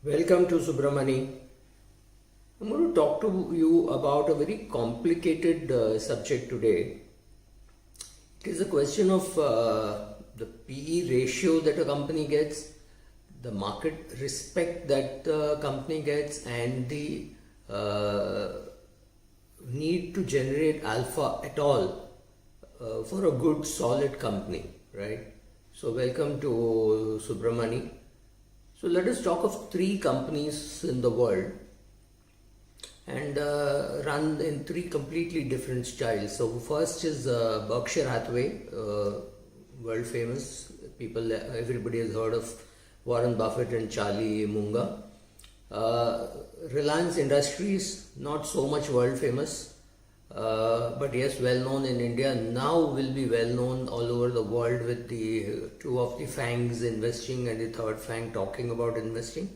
Welcome to Subramani. I'm going to talk to you about a very complicated subject today. It is a question of the PE ratio that a company gets, the market respect that the company gets, and the uh, need to generate alpha at all for a good, solid company, right? So, welcome to Subramani. So let us talk of three companies in the world and run in three completely different styles. So first is Berkshire Hathaway, world famous. Everybody has heard of Warren Buffett and Charlie Munger. Reliance Industries, not so much world famous, but yes, well known in India. Now will be well known all over the world with the two of the fangs investing and the third fang talking about investing.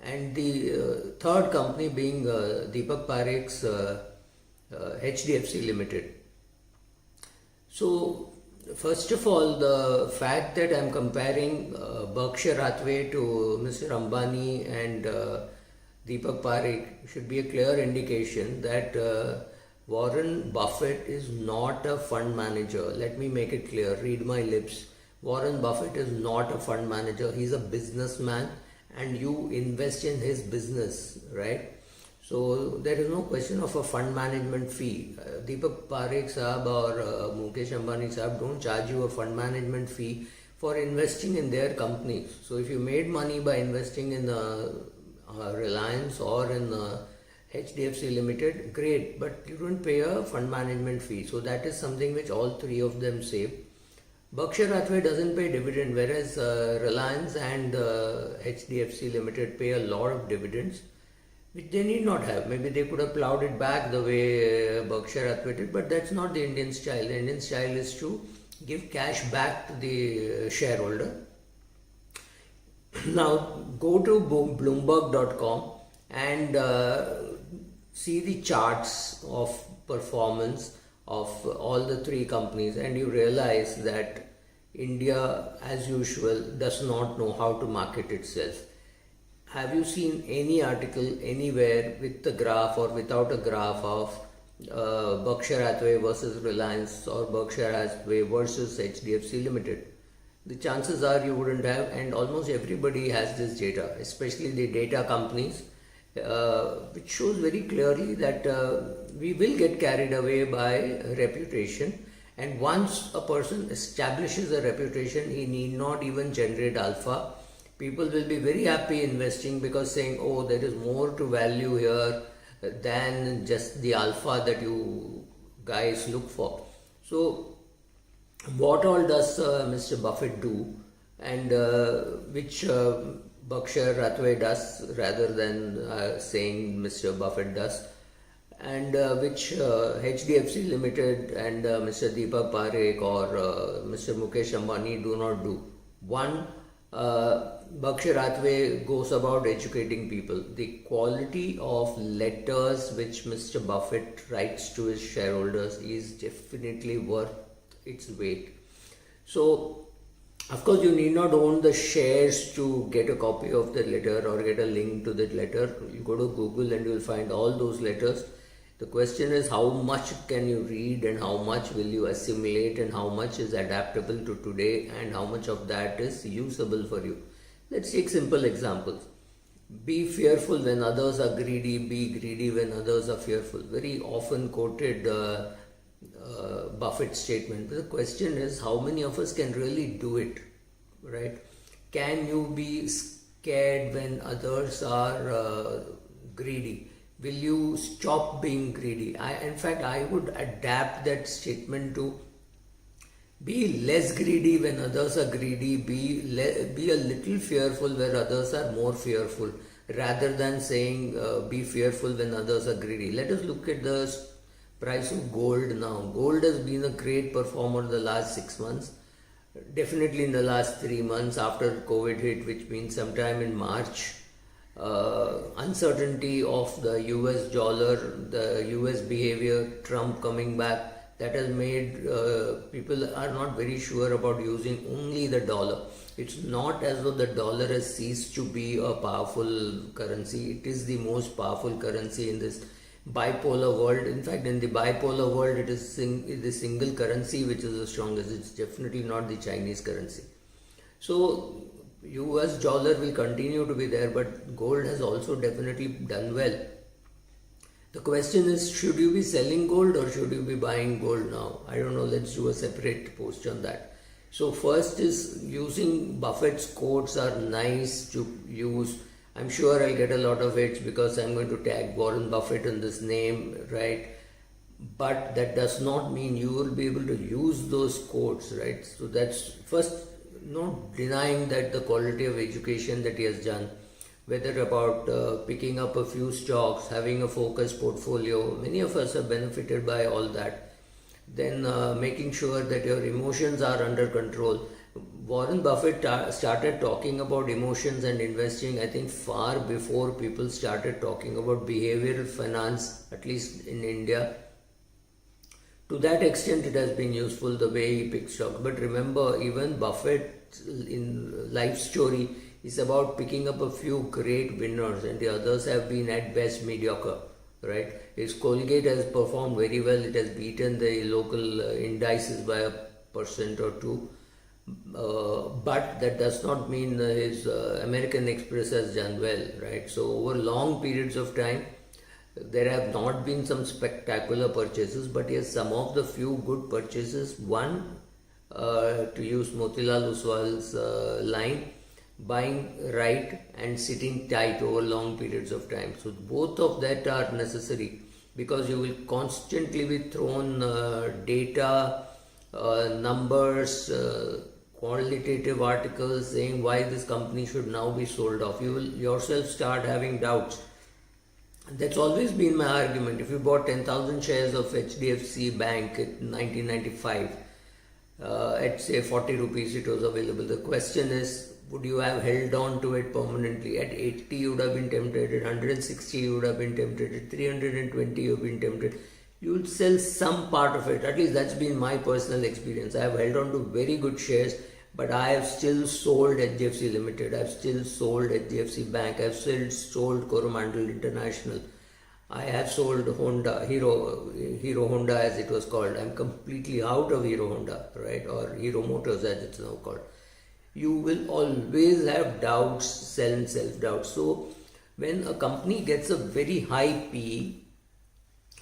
And the third company being Deepak Parekh's HDFC Limited. So, first of all, the fact that I'm comparing Berkshire Hathaway to Mr. Ambani and Deepak Parekh should be a clear indication that Warren Buffett is not a fund manager. Let me make it clear, read my lips. Warren Buffett is not a fund manager, he's a businessman and you invest in his business, right? So there is no question of a fund management fee. Deepak Parekh Saab or Mukesh Ambani Saab don't charge you a fund management fee for investing in their companies. So if you made money by investing in Reliance or in HDFC Limited, great, but you don't pay a fund management fee. So that is something which all three of them save. Berkshire Hathaway doesn't pay dividend, whereas Reliance and HDFC Limited pay a lot of dividends, which they need not have. Maybe they could have plowed it back the way Berkshire Hathaway did, but that's not the Indian style. The Indian style is to give cash back to the shareholder. Now go to Bloomberg.com and see the charts of performance of all the three companies, and you realize that India, as usual, does not know how to market itself. Have you seen any article anywhere with a graph or without a graph of Berkshire Hathaway versus Reliance or Berkshire Hathaway versus HDFC Limited? The chances are you wouldn't have, and almost everybody has this data, especially the data companies, which shows very clearly that we will get carried away by reputation, and once a person establishes a reputation, he need not even generate alpha. People will be very happy investing because saying, oh, there is more to value here than just the alpha that you guys look for. So what all does Mr. Buffett do, and which Berkshire Hathaway does rather than saying Mr. Buffett does, and which HDFC Limited and Mr. Deepak Parekh or Mr. Mukesh Ambani do not do. One, Berkshire Hathaway goes about educating people. The quality of letters which Mr. Buffett writes to his shareholders is definitely worth its weight. So, of course, you need not own the shares to get a copy of the letter or get a link to the letter. You go to Google and you will find all those letters. The question is, how much can you read and how much will you assimilate and how much is adaptable to today and how much of that is usable for you. Let's take simple examples. Be fearful when others are greedy, be greedy when others are fearful. Very often quoted Buffett statement. But the question is, how many of us can really do it, right? Can you be scared when others are greedy? Will you stop being greedy? In fact, I would adapt that statement to be less greedy when others are greedy, be a little fearful where others are more fearful, rather than saying be fearful when others are greedy. Let us look at the price of gold now. Gold has been a great performer the last 6 months, definitely in the last 3 months after COVID hit, which means sometime in March. Uncertainty of the US dollar, the US behavior, Trump coming back, that has made people are not very sure about using only the dollar. It's not as though the dollar has ceased to be a powerful currency. It is the most powerful currency in this bipolar world. In fact, in the bipolar world, it is the single currency which is the strongest. It's definitely not the Chinese currency. So US dollar will continue to be there, but gold has also definitely done well. The question is, should you be selling gold or should you be buying gold now? I don't know, let's do a separate post on that. So first is, using Buffett's quotes are nice to use. I'm sure I'll get a lot of hits because I'm going to tag Warren Buffett in this name, right? But that does not mean you will be able to use those quotes, right? So that's first, not denying that the quality of education that he has done, whether about picking up a few stocks, having a focused portfolio, many of us have benefited by all that. Then making sure that your emotions are under control. Warren Buffett started talking about emotions and investing, I think, far before people started talking about behavioral finance, at least in India. To that extent, it has been useful the way he picks stocks. But remember, even Buffett in life story is about picking up a few great winners, and the others have been at best mediocre, right? His Colgate has performed very well. It has beaten the local indices by 1% or 2%. But that does not mean his American Express has done well, right? So over long periods of time, there have not been some spectacular purchases, but yes, some of the few good purchases. One, to use Motilal Oswal's line, buying right and sitting tight over long periods of time. So both of that are necessary, because you will constantly be thrown data, numbers, qualitative articles saying why this company should now be sold off. You will yourself start having doubts. That's always been my argument. If you bought 10,000 shares of HDFC Bank in 1995, at say 40 rupees it was available. The question is, would you have held on to it permanently? At 80 you would have been tempted, at 160 you would have been tempted, at 320 you have been tempted. You would sell some part of it. At least that's been my personal experience. I have held on to very good shares, but I have still sold HDFC Limited, I have still sold HDFC Bank, I have still sold Coromandel International, I have sold Honda, Hero Honda as it was called. I'm completely out of Hero Honda, right? Or Hero Motors as it's now called. You will always have doubts, self-doubt. So when a company gets a very high P,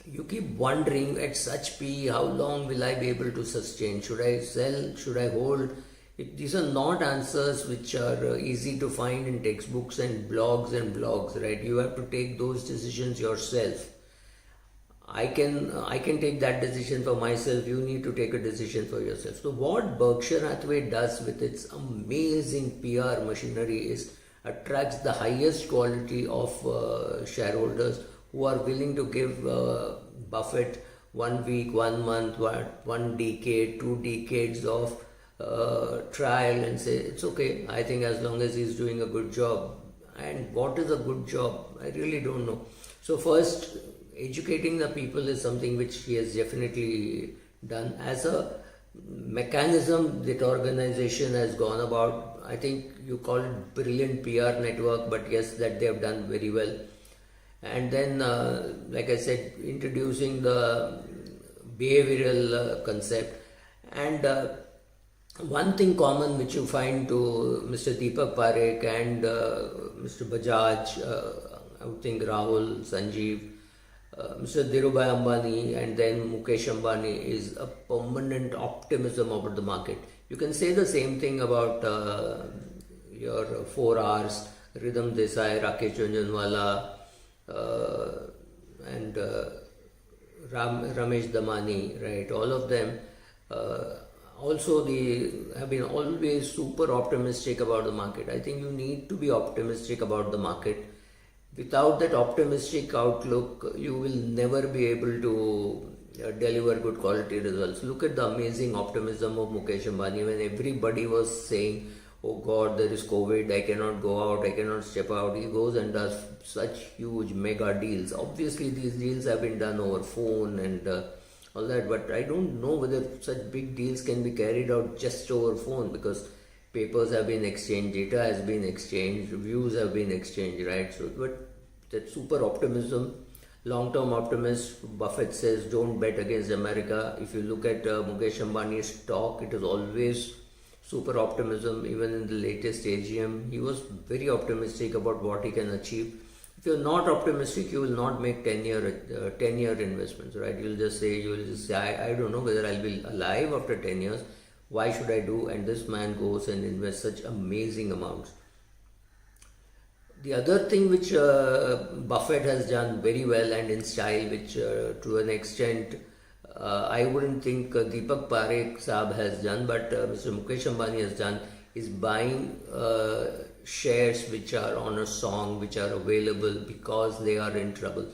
you keep wondering, at such P, how long will I be able to sustain? Should I sell? Should I hold? These are not answers which are easy to find in textbooks and blogs, right? You have to take those decisions yourself. I can take that decision for myself. You need to take a decision for yourself. So what Berkshire Hathaway does with its amazing PR machinery is attracts the highest quality of shareholders who are willing to give Buffett 1 week, 1 month, 1 decade, 2 decades of trial and say, it's okay, I think as long as he's doing a good job. And what is a good job? I really don't know. So first, educating the people is something which he has definitely done. As a mechanism that organization has gone about, I think you call it brilliant PR network, but yes, that they have done very well. And then, like I said, introducing the behavioral concept. And one thing common which you find to Mr. Deepak Parekh and Mr. Bajaj, I would think Rahul, Sanjeev, Mr. Dhirubhai Ambani and then Mukesh Ambani is a permanent optimism about the market. You can say the same thing about your 4 Rs, Ridham Desai, Rakesh Jhunjhunwala, and Ramesh Damani, right? All of them also they have been always super optimistic about the market. I think you need to be optimistic about the market. Without that optimistic outlook, you will never be able to deliver good quality results. Look at the amazing optimism of Mukesh Ambani when everybody was saying, oh God, there is COVID, I cannot go out, I cannot step out. He goes and does such huge mega deals. Obviously, these deals have been done over phone and all that. But I don't know whether such big deals can be carried out just over phone, because papers have been exchanged, data has been exchanged, views have been exchanged, right? So, but that super optimism, long-term optimist, Buffett says, don't bet against America. If you look at Mukesh Ambani's talk, it is always super optimism. Even in the latest AGM, he was very optimistic about what he can achieve. If you're not optimistic, you will not make 10-year investments, right? You will just say, I don't know whether I'll be alive after 10 years. Why should I do? And this man goes and invests such amazing amounts. The other thing which Buffett has done very well and in style, which to an extent I wouldn't think Deepak Parekh Saab has done, but Mr. Mukesh Ambani has done, is buying shares which are on a song, which are available because they are in trouble.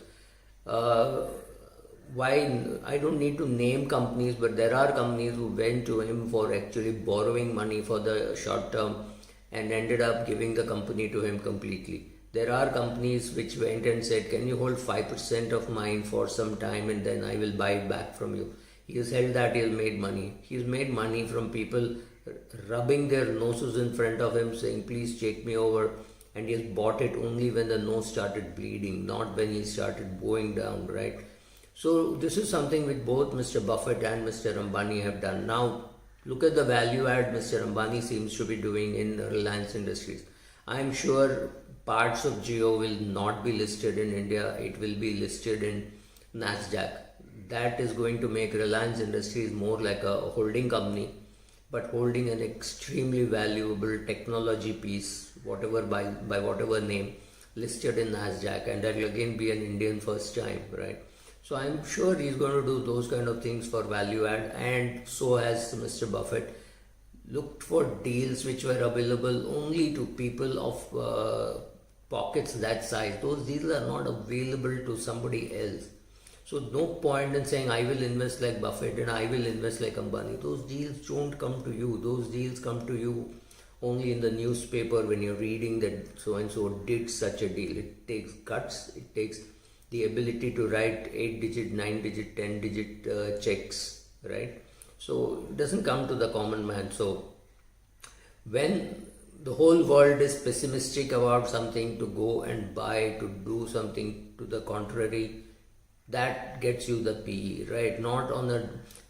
Why? I don't need to name companies, but there are companies who went to him for actually borrowing money for the short term and ended up giving the company to him completely. There are companies which went and said, can you hold 5% of mine for some time and then I will buy it back from you. He has held that, he has made money. He has made money from people rubbing their noses in front of him saying, please take me over. And he has bought it only when the nose started bleeding, not when he started bowing down, right? So this is something which both Mr. Buffett and Mr. Ambani have done. Now, look at the value add Mr. Ambani seems to be doing in Reliance Industries. I am sure parts of Jio will not be listed in India. It will be listed in NASDAQ. That is going to make Reliance Industries more like a holding company, but holding an extremely valuable technology piece, whatever by whatever name, listed in NASDAQ, and that will again be an Indian first time, right? So I'm sure he's going to do those kind of things for value add, and so has Mr. Buffett. Looked for deals which were available only to people of pockets that size. Those deals are not available to somebody else. So no point in saying I will invest like Buffett and I will invest like Ambani. Those deals don't come to you. Those deals come to you only in the newspaper when you're reading that so and so did such a deal. It takes guts. It takes the ability to write 8-digit, 9-digit, 10-digit checks, right? So it doesn't come to the common man. So when the whole world is pessimistic about something to go and buy, to do something to the contrary, that gets you the PE, right?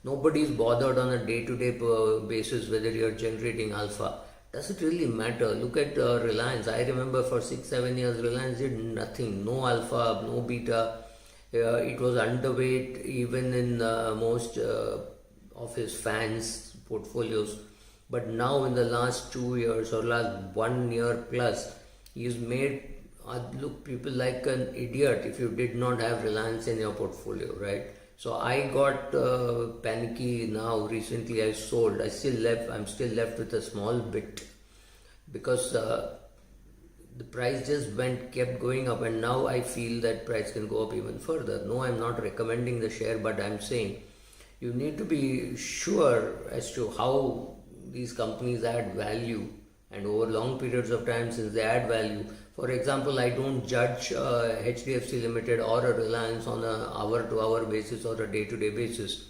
Nobody's bothered on a day-to-day basis whether you're generating alpha. Does it really matter? Look at Reliance. I remember for 6-7 years, Reliance did nothing. No alpha, no beta. It was underweight even in most of his fans' portfolios. But now in the last 2 years or last 1 year plus, he's made look people like an idiot if you did not have Reliance in your portfolio, right? So I got panicky now. Recently I sold. I'm still left with a small bit because the price just kept going up, and now I feel that price can go up even further. No, I'm not recommending the share, but I'm saying you need to be sure as to how these companies add value, and over long periods of time, since they add value. For example, I don't judge HDFC Limited or a Reliance on an hour-to-hour basis or a day-to-day basis,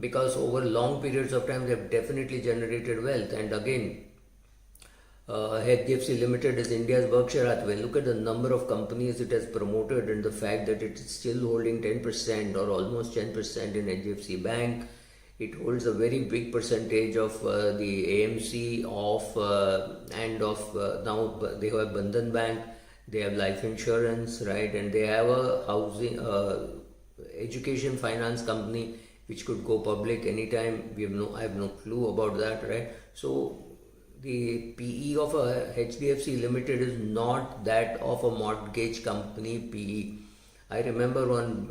because over long periods of time they have definitely generated wealth. And again, HDFC Limited is India's Berkshire Hathaway. Look at the number of companies it has promoted and the fact that it is still holding 10% or almost 10% in HDFC Bank. It holds a very big percentage of the AMC now they have Bandhan Bank, they have life insurance, right, and they have a housing education finance company which could go public anytime. I have no clue about that, right? So the PE of a HDFC Limited is not that of a mortgage company PE. I remember one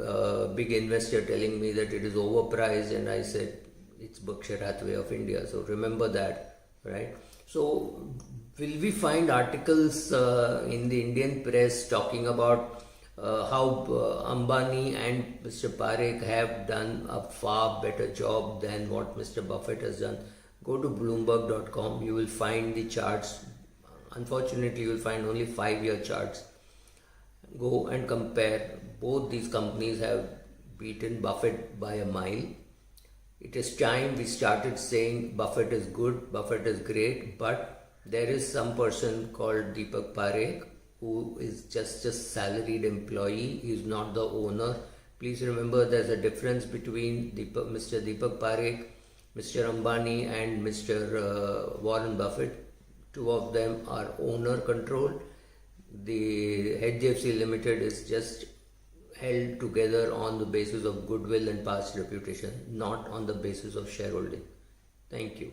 big investor telling me that it is overpriced, and I said it's Berkshire Hathaway of India. So remember that, right? So will we find articles in the Indian press talking about how Ambani and Mr. Parekh have done a far better job than what Mr. Buffett has done? Go to Bloomberg.com. You will find the charts. Unfortunately, you will find only 5-year charts. Go and compare. Both these companies have beaten Buffett by a mile. It is time we started saying Buffett is good, Buffett is great, but there is some person called Deepak Parekh who is just a salaried employee. He is not the owner. Please remember there's a difference between Mr. Deepak Parekh, Mr. Ambani and Mr. Warren Buffett. Two of them are owner controlled. The HDFC Limited is just held together on the basis of goodwill and past reputation, not on the basis of shareholding. Thank you.